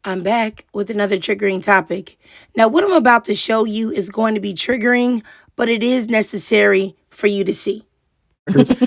I'm back with another triggering topic. Now, what I'm about to show you is going to be triggering, but it is necessary for you to see.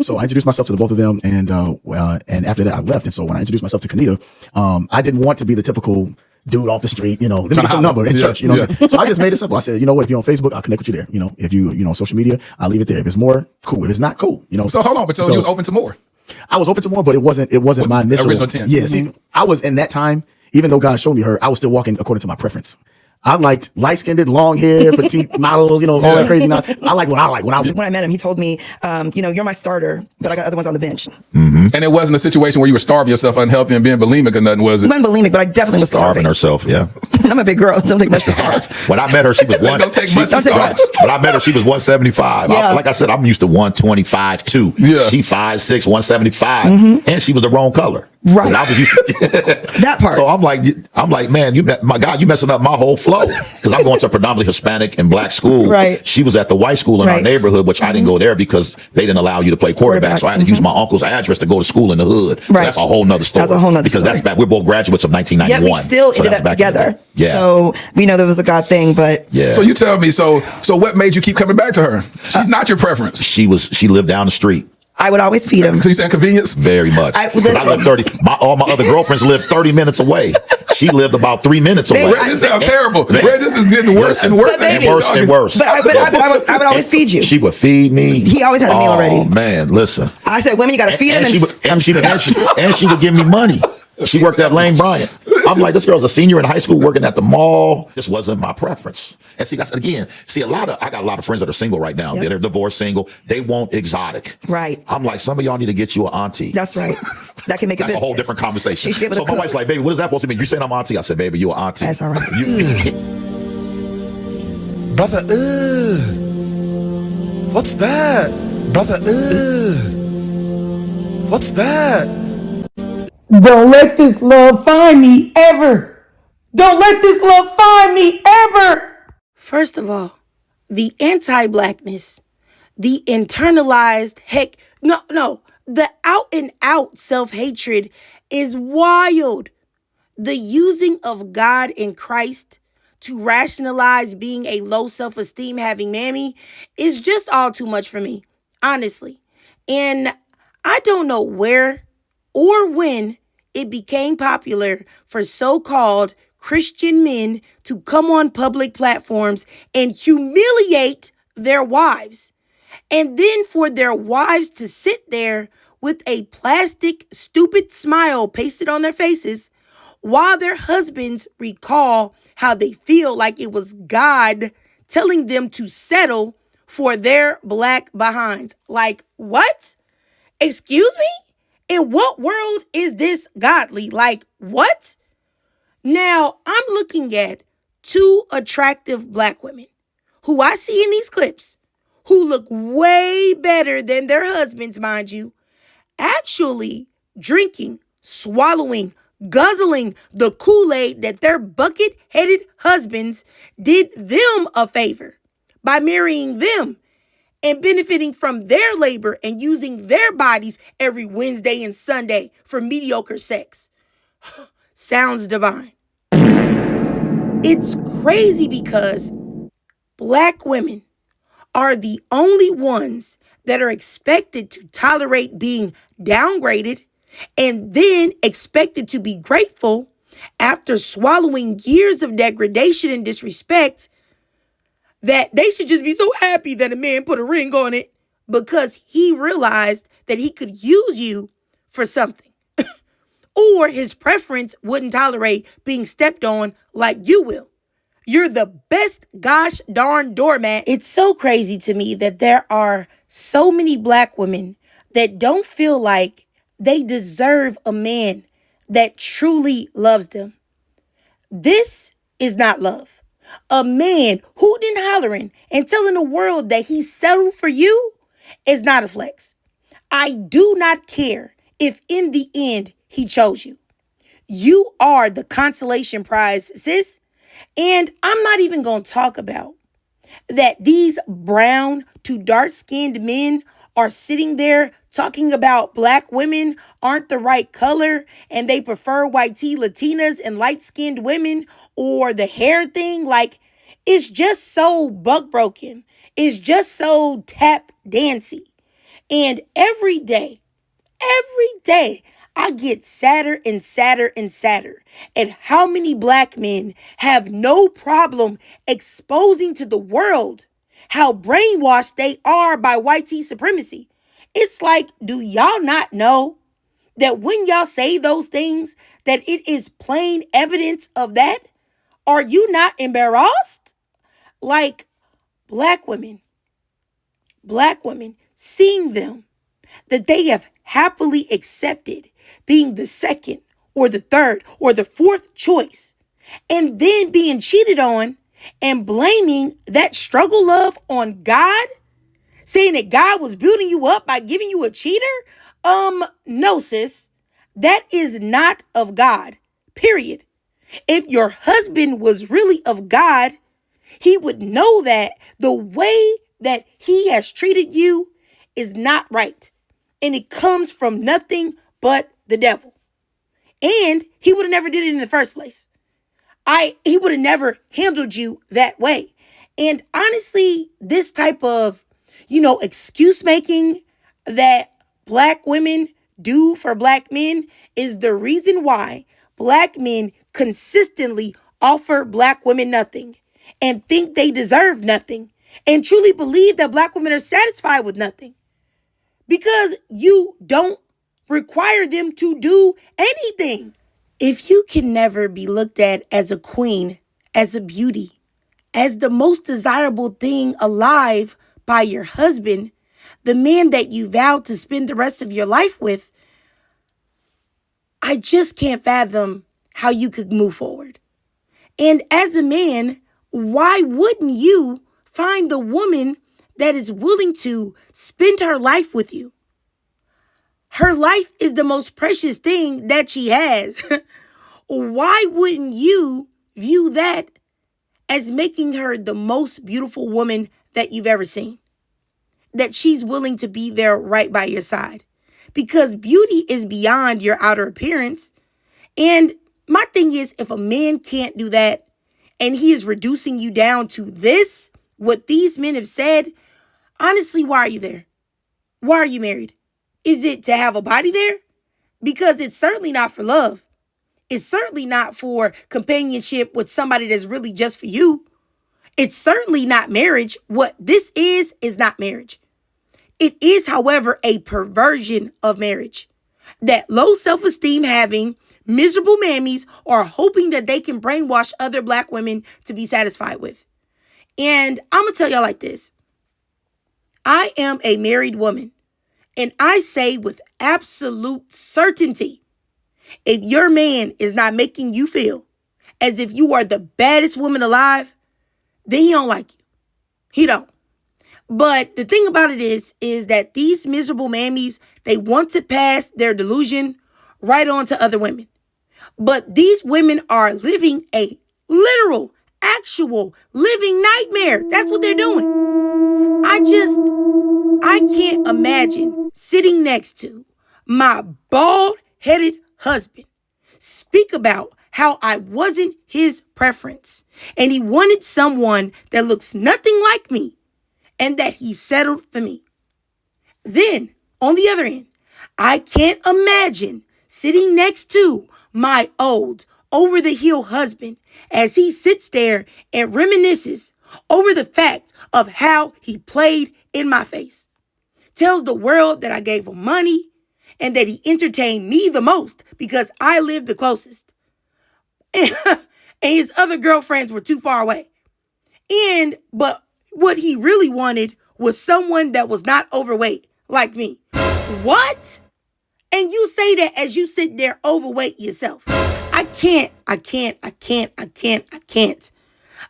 So I introduced myself to the both of them, and after that I left. And so when I introduced myself to Kanita, I didn't want to be the typical dude off the street, let me get your number in church, what I'm saying? So I just made it simple. I said, you know what, if you're on Facebook, I'll connect with you there. If you, social media, I'll leave it there. If it's more, cool. If it's not, cool. So hold on, but you was open to more. I was open to more, but it wasn't my initial original intent. Yeah, see, I was in that time, even though God showed me her, I was still walking according to my preference. I liked light-skinned, long hair, petite models, all that crazy. I like what I like. When I met him, he told me, you're my starter, but I got other ones on the bench. Mm-hmm. And it wasn't a situation where you were starving yourself unhealthy and being bulimic or nothing, was it? I wasn't bulimic, but I definitely was starving herself, yeah. I'm a big girl. Don't take much to starve. When I met her, she was Don't take much. When I met her, she was 175. Yeah. Like I said, I'm used to 125 too. Yeah. She 5'6", 175, and she was the wrong color. Right. And I was used to that part. So I'm like, man, you messing up my whole flow, because I'm going to a predominantly Hispanic and black school. Right. She was at the white school in our neighborhood, which I didn't go there because they didn't allow you to play quarterback. So I had to use my uncle's address to go to school in the hood. So that's a whole nother story. That's a whole nother because story. that's back. We're both graduates of 1991. Yeah, we still ended up together. Yeah. So we know there was a God thing, but yeah. So you tell me, so what made you keep coming back to her? She's not your preference. She lived down the street. I would always feed him. So you saying convenience? Very much. I lived 30. All my other girlfriends lived 30 minutes away. She lived about 3 minutes away. This sounds terrible. This is getting worse and worse and worse. But I would always feed you. She would feed me. He always had a meal already. Oh man, listen. I said, women, you got to feed him. And she would give me money. She worked at Lane Bryant. I'm like, this girl's a senior in high school working at the mall. This wasn't my preference. And see, that's again, I got a lot of friends that are single right now. Yep. They're divorced, single. They want exotic. Right. I'm like, some of y'all need to get you an auntie. That's right. That can make That's a whole different conversation. So my wife's like, baby, what is that supposed to mean? You saying I'm auntie? I said, baby, you an auntie. That's all right. Brother, what's that? Brother, what's that? Don't let this love find me ever. Don't let this love find me ever. First of all, the anti-blackness, the internalized the out and out self-hatred is wild. The using of God and Christ to rationalize being a low self-esteem having mammy is just all too much for me, honestly. And I don't know where or when it became popular for so-called Christian men to come on public platforms and humiliate their wives. And then for their wives to sit there with a plastic, stupid smile pasted on their faces while their husbands recall how they feel like it was God telling them to settle for their black behinds. Like, what? Excuse me? In what world is this godly? Like, what? Now, I'm looking at two attractive black women who I see in these clips who look way better than their husbands, mind you, actually drinking, swallowing, guzzling the Kool-Aid that their bucket-headed husbands did them a favor by marrying them and benefiting from their labor and using their bodies every Wednesday and Sunday for mediocre sex. Sounds divine. It's crazy because black women are the only ones that are expected to tolerate being downgraded and then expected to be grateful after swallowing years of degradation and disrespect, that they should just be so happy that a man put a ring on it because he realized that he could use you for something. Or his preference wouldn't tolerate being stepped on like you will. You're the best gosh darn doormat. It's so crazy to me that there are so many black women that don't feel like they deserve a man that truly loves them. This is not love. A man hooting and hollering and telling the world that he settled for you is not a flex. I do not care if in the end he chose you. You are the consolation prize, sis. And I'm not even going to talk about that these brown to dark-skinned men are sitting there talking about black women aren't the right color and they prefer white tea Latinas and light-skinned women, or the hair thing. Like, it's just so buck broken. It's just so tap dancy. And every day, I get sadder and sadder and sadder at how many black men have no problem exposing to the world how brainwashed they are by white tea supremacy. It's like, do y'all not know that when y'all say those things, that it is plain evidence of that? Are you not embarrassed? Like, black women, seeing them, that they have happily accepted being the second or the third or the fourth choice, and then being cheated on and blaming that struggle love on God, saying that God was building you up by giving you a cheater. No, sis, that is not of God, period. If your husband was really of God, he would know that the way that he has treated you is not right. And it comes from nothing but the devil. And he would have never did it in the first place. He would have never handled you that way. And honestly, this type of, excuse making that black women do for black men is the reason why black men consistently offer black women nothing and think they deserve nothing and truly believe that black women are satisfied with nothing, because you don't require them to do anything. If you can never be looked at as a queen, as a beauty, as the most desirable thing alive by your husband, the man that you vowed to spend the rest of your life with, I just can't fathom how you could move forward. And as a man, why wouldn't you find the woman that is willing to spend her life with you? Her life is the most precious thing that she has. Why wouldn't you view that as making her the most beautiful woman that you've ever seen? That she's willing to be there right by your side. Because beauty is beyond your outer appearance. And my thing is, if a man can't do that and he is reducing you down to this, what these men have said, honestly, why are you there? Why are you married? Is it to have a body there? Because it's certainly not for love. It's certainly not for companionship with somebody that's really just for you. It's certainly not marriage. What this is not marriage. It is, however, a perversion of marriage. That low self-esteem having miserable mammies are hoping that they can brainwash other black women to be satisfied with. And I'm going to tell y'all like this. I am a married woman. And I say with absolute certainty, if your man is not making you feel as if you are the baddest woman alive, then he don't like you. He don't. But the thing about it is that these miserable mammies, they want to pass their delusion right on to other women. But these women are living a literal, actual living nightmare. That's what they're doing. I can't imagine sitting next to my bald-headed husband speak about how I wasn't his preference and he wanted someone that looks nothing like me and that he settled for me. Then, on the other end, I can't imagine sitting next to my old, over-the-hill husband as he sits there and reminisces over the fact of how he played in my face. Tells the world that I gave him money and that he entertained me the most because I lived the closest. And his other girlfriends were too far away. But what he really wanted was someone that was not overweight like me. What? And you say that as you sit there overweight yourself. I can't.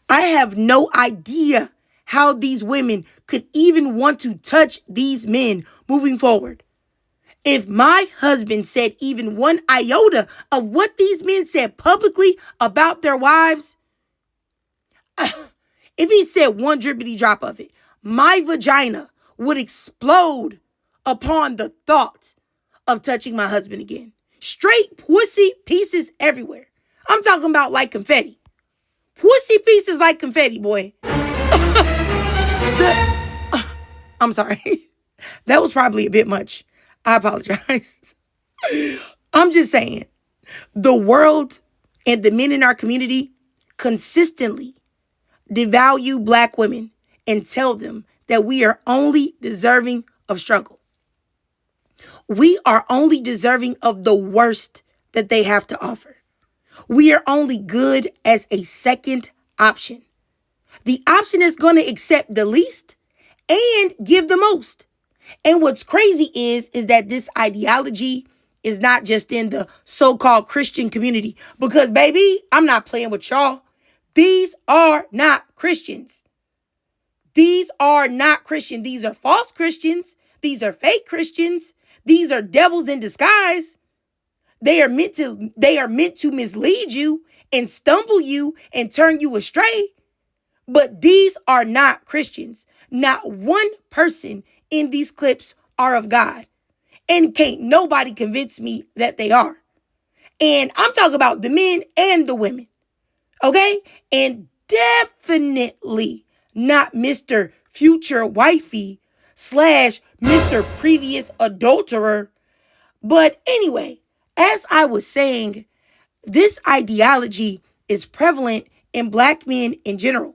I have no idea how these women could even want to touch these men moving forward. If my husband said even one iota of what these men said publicly about their wives, if he said one drippity drop of it, my vagina would explode upon the thought of touching my husband again. Straight pussy pieces everywhere. I'm talking about like confetti. Pussy pieces like confetti, boy. I'm sorry. That was probably a bit much. I apologize. I'm just saying, the world and the men in our community consistently devalue Black women and tell them that we are only deserving of struggle. We are only deserving of the worst that they have to offer. We are only good as a second option. The option is going to accept the least and give the most. And what's crazy is that this ideology is not just in the so-called Christian community. Because, baby, I'm not playing with y'all. These are not Christians. These are not Christian. These are false Christians. These are fake Christians. These are devils in disguise. They are meant to mislead you and stumble you and turn you astray. But these are not Christians. Not one person in these clips are of God. And can't nobody convince me that they are. And I'm talking about the men and the women. Okay? And definitely not Mr. Future Wifey / Mr. Previous Adulterer. But anyway, as I was saying, this ideology is prevalent in Black men in general.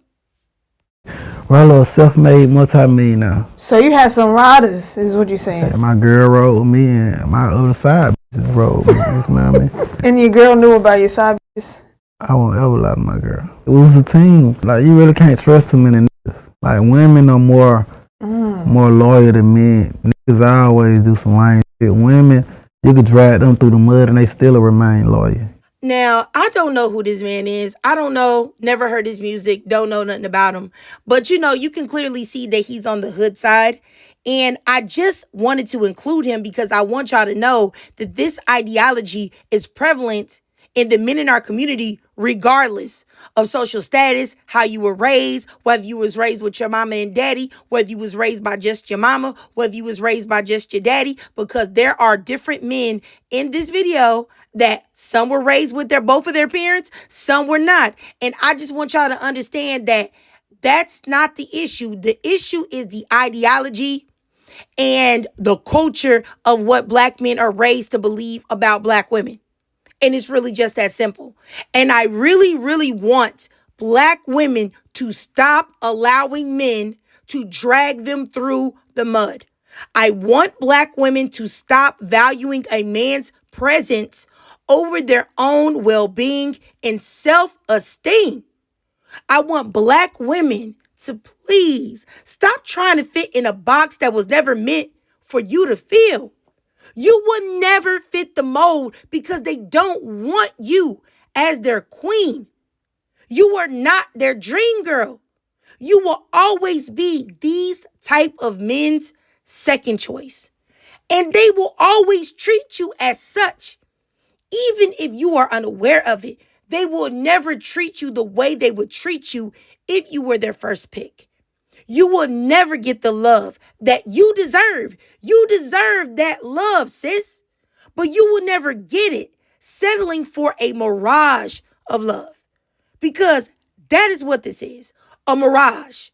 Rollo, self-made multi-millionaire. So you had some riders, is what you're saying. And my girl rode with me, and my other side bitches rode with me. You smell me? And your girl knew about your side bitches? I won't ever lie to my girl. It was a team. Like, you really can't trust too many niggas. Like, women are more loyal than men. Niggas always do some lame shit. Women, you could drag them through the mud and they still remain loyal. Now, I don't know who this man is. I don't know. Never heard his music. Don't know nothing about him. But, you can clearly see that he's on the hood side. And I just wanted to include him because I want y'all to know that this ideology is prevalent in the men in our community, regardless of social status, how you were raised, whether you was raised with your mama and daddy, whether you was raised by just your mama, whether you was raised by just your daddy, because there are different men in this video that some were raised with both of their parents, some were not. And I just want y'all to understand that that's not the issue. The issue is the ideology and the culture of what Black men are raised to believe about Black women. And it's really just that simple. And I really, really want Black women to stop allowing men to drag them through the mud. I want Black women to stop valuing a man's presence over their own well-being and self-esteem. I want Black women to please stop trying to fit in a box that was never meant for you to fill. You will never fit the mold because they don't want you as their queen. You are not their dream girl. You will always be these type of men's second choice. And they will always treat you as such. Even if you are unaware of it, they will never treat you the way they would treat you if you were their first pick. You will never get the love that you deserve. You deserve that love, sis. But you will never get it settling for a mirage of love. Because that is what this is. A mirage.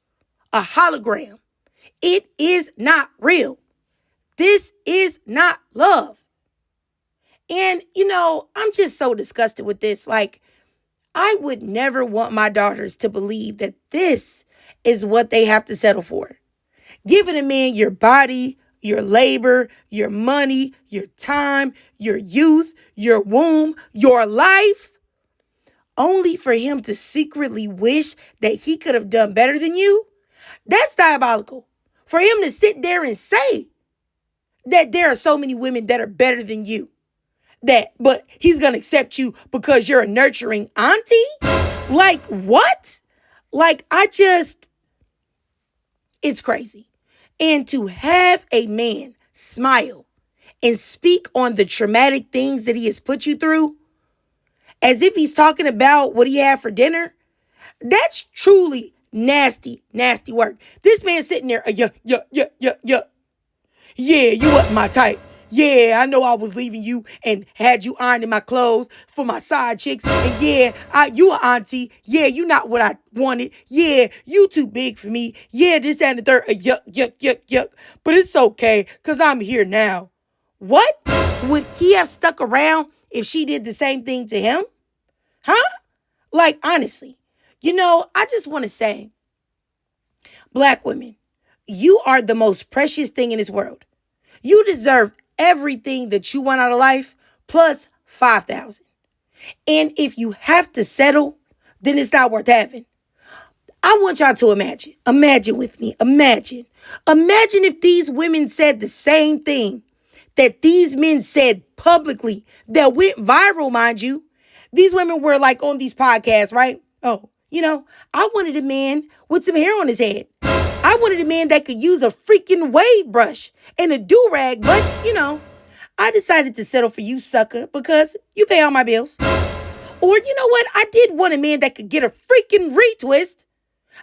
A hologram. It is not real. This is not love. And, I'm just so disgusted with this. Like, I would never want my daughters to believe that this is what they have to settle for. Giving a man your body, your labor, your money, your time, your youth, your womb, your life, only for him to secretly wish that he could have done better than you. That's diabolical. For him to sit there and say that there are so many women that are better than you. But he's going to accept you because you're a nurturing auntie? Like, what? Like, it's crazy. And to have a man smile and speak on the traumatic things that he has put you through, as if he's talking about what he had for dinner, that's truly nasty, nasty work. This man sitting there, yeah. Yeah, you wasn't my type. Yeah, I know I was leaving you and had you ironing my clothes for my side chicks. And yeah, you a auntie. Yeah, you not what I wanted. Yeah, you too big for me. Yeah, this that, and the third. Yuck, yuck, yuck, yuck. But it's okay, because I'm here now. What? Would he have stuck around if she did the same thing to him? Huh? Like, honestly, I just want to say, Black women, you are the most precious thing in this world. You deserve everything that you want out of life plus 5,000. And if you have to settle, then it's not worth having. I want y'all to imagine with me, imagine if these women said the same thing that these men said publicly that went viral, mind you. These women were like on these podcasts, right? Oh, I wanted a man with some hair on his head. I wanted a man that could use a freaking wave brush and a do-rag, but, I decided to settle for you, sucker, because you pay all my bills. Or, you know what? I did want a man that could get a freaking retwist.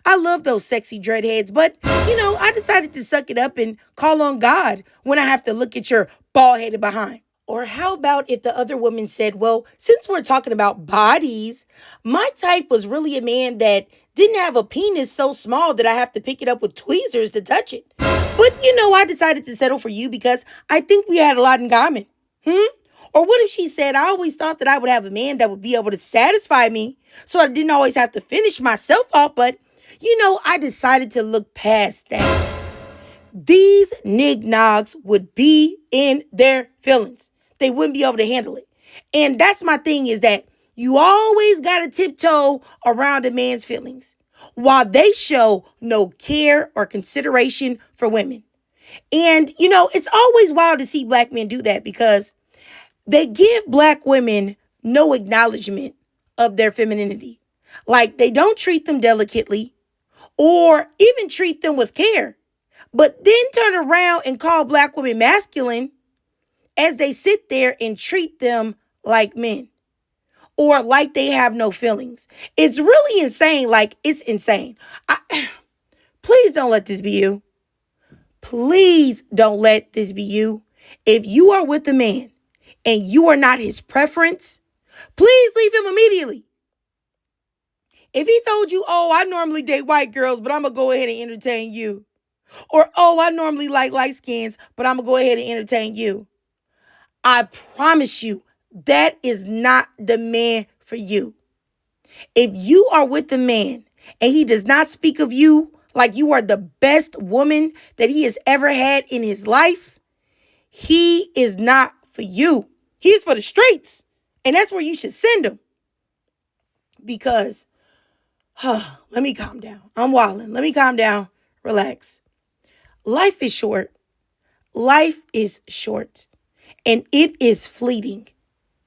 I love those sexy dreadheads, but, I decided to suck it up and call on God when I have to look at your bald-headed behind. Or how about if the other woman said, well, since we're talking about bodies, my type was really a man that didn't have a penis so small that I have to pick it up with tweezers to touch it. But, I decided to settle for you because I think we had a lot in common. Or what if she said, I always thought that I would have a man that would be able to satisfy me, so I didn't always have to finish myself off, but, I decided to look past that. These nignogs would be in their feelings. They wouldn't be able to handle it. And that's my thing, is that you always got to tiptoe around a man's feelings while they show no care or consideration for women. And, it's always wild to see Black men do that because they give Black women no acknowledgement of their femininity. Like, they don't treat them delicately or even treat them with care, but then turn around and call Black women masculine as they sit there and treat them like men or like they have no feelings. It's really insane. Like, it's insane. Please don't let this be you. Please don't let this be you. If you are with a man and you are not his preference, please leave him immediately. If he told you, oh, I normally date white girls, but I'm going to go ahead and entertain you. Or, oh, I normally like light skins, but I'm going to go ahead and entertain you. I promise you, that is not the man for you. If you are with the man and he does not speak of you like you are the best woman that he has ever had in his life, he is not for you. He is for the streets. And that's where you should send him. Because, let me calm down. I'm wilding. Let me calm down. Relax. Life is short. Life is short. And it is fleeting.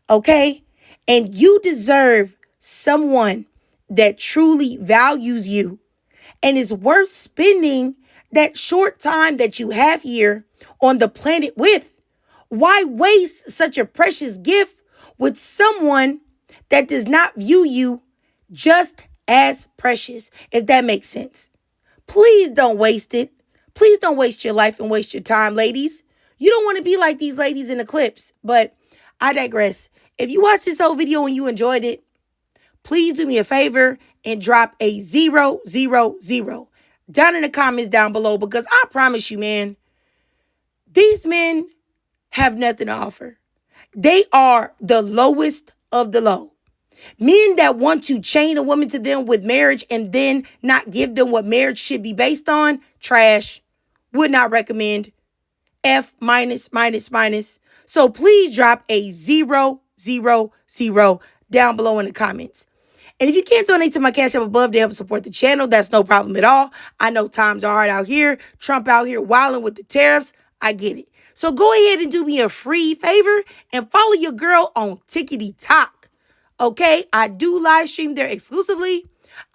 Okay? And you deserve someone that truly values you and is worth spending that short time that you have here on the planet with. Why waste such a precious gift with someone that does not view you just as precious, if that makes sense? Please don't waste it. Please don't waste your life and waste your time, ladies. You don't want to be like these ladies in the clips, but I digress. If you watched this whole video and you enjoyed it, please do me a favor and drop a 000 down in the comments down below, because I promise you, man, these men have nothing to offer. They are the lowest of the low. Men that want to chain a woman to them with marriage and then not give them what marriage should be based on, trash. Would not recommend. F minus, minus, minus. So please drop a 000 down below in the comments. And if you can't donate to my Cash App above to help support the channel, that's no problem at all. I know times are hard out here. Trump out here wilding with the tariffs. I get it. So go ahead and do me a free favor and follow your girl on TikTok. Okay? I do live stream there exclusively.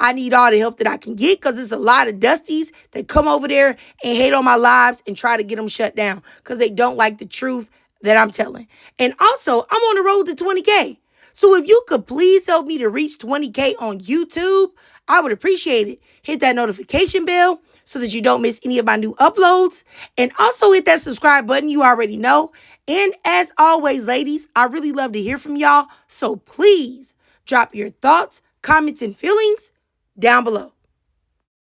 I need all the help that I can get because there's a lot of dusties that come over there and hate on my lives and try to get them shut down because they don't like the truth that I'm telling. And also, I'm on the road to 20K. So if you could please help me to reach 20K on YouTube, I would appreciate it. Hit that notification bell so that you don't miss any of my new uploads. And also hit that subscribe button, you already know. And as always, ladies, I really love to hear from y'all. So please drop your thoughts, comments, and feelings down below.